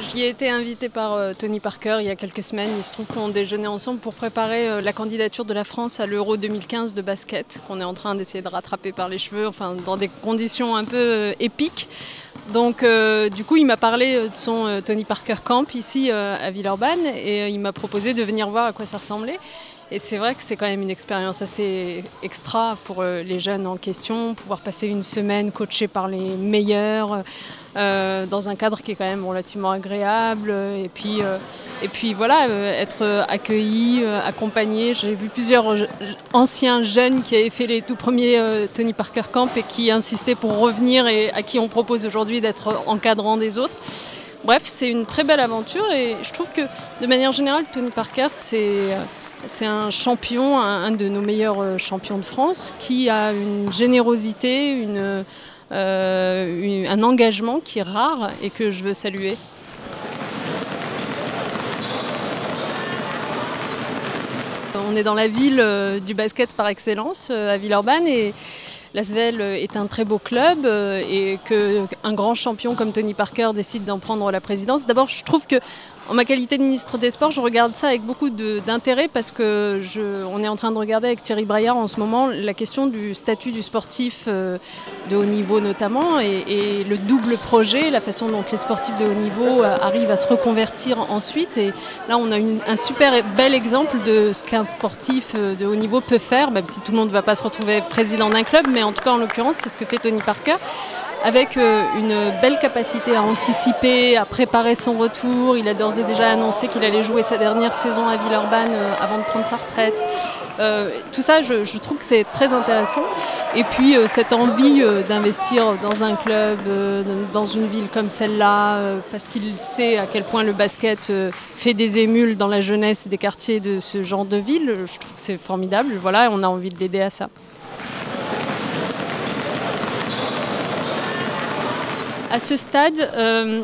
J'y ai été invitée par Tony Parker il y a quelques semaines. Il se trouve qu'on déjeunait ensemble pour préparer la candidature de la France à l'Euro 2015 de basket, qu'on est en train d'essayer de rattraper par les cheveux, enfin dans des conditions un peu épiques. Donc du coup il m'a parlé de son Tony Parker Camp ici à Villeurbanne et il m'a proposé de venir voir à quoi ça ressemblait. Et c'est vrai que c'est quand même une expérience assez extra pour les jeunes en question, pouvoir passer une semaine coachée par les meilleurs, dans un cadre qui est quand même relativement agréable. Et puis voilà, être accueilli, accompagné. J'ai vu plusieurs anciens jeunes qui avaient fait les tout premiers Tony Parker Camp et qui insistaient pour revenir et à qui on propose aujourd'hui d'être encadrant des autres. Bref, c'est une très belle aventure et je trouve que de manière générale, Tony Parker, c'est un champion, un de nos meilleurs champions de France, qui a une générosité, un engagement qui est rare et que je veux saluer. On est dans la ville du basket par excellence, à Villeurbanne, et l'Asvel est un très beau club et qu'un grand champion comme Tony Parker décide d'en prendre la présidence. D'abord, je trouve que en ma qualité de ministre des Sports, je regarde ça avec beaucoup d'intérêt parce que on est en train de regarder avec Thierry Braillard en ce moment la question du statut du sportif de haut niveau notamment et le double projet, la façon dont les sportifs de haut niveau arrivent à se reconvertir ensuite. Et là, on a un super bel exemple de ce qu'un sportif de haut niveau peut faire, même si tout le monde ne va pas se retrouver président d'un club, mais en tout cas, en l'occurrence, c'est ce que fait Tony Parker, avec une belle capacité à anticiper, à préparer son retour. Il a d'ores et déjà annoncé qu'il allait jouer sa dernière saison à Villeurbanne avant de prendre sa retraite. Tout ça, je trouve que c'est très intéressant. Et puis cette envie d'investir dans un club, dans une ville comme celle-là, parce qu'il sait à quel point le basket fait des émules dans la jeunesse des quartiers de ce genre de ville, je trouve que c'est formidable. Voilà, on a envie de l'aider à ça. À ce stade,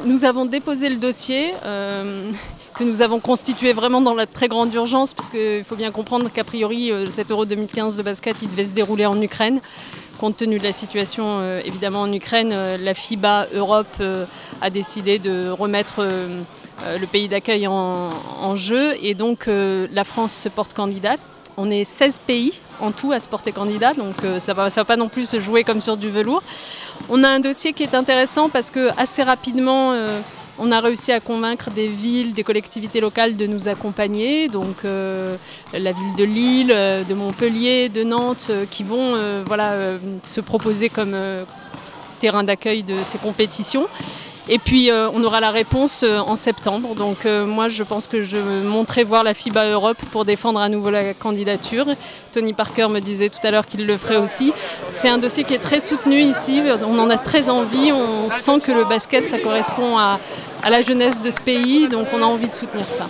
nous avons déposé le dossier que nous avons constitué vraiment dans la très grande urgence, parce qu'il faut bien comprendre qu'a priori, cet Euro 2015 de basket, il devait se dérouler en Ukraine. Compte tenu de la situation évidemment en Ukraine, la FIBA Europe a décidé de remettre le pays d'accueil en jeu, et donc la France se porte candidate. On est 16 pays en tout à se porter candidat, donc ça va pas non plus se jouer comme sur du velours. On a un dossier qui est intéressant parce que assez rapidement, on a réussi à convaincre des villes, des collectivités locales de nous accompagner. Donc la ville de Lille, de Montpellier, de Nantes, qui vont se proposer comme terrain d'accueil de ces compétitions. Et puis on aura la réponse en septembre. Donc moi je pense que je monterai voir la FIBA Europe pour défendre à nouveau la candidature. Tony Parker me disait tout à l'heure qu'il le ferait aussi. C'est un dossier qui est très soutenu ici, on en a très envie, on sent que le basket ça correspond à la jeunesse de ce pays, donc on a envie de soutenir ça.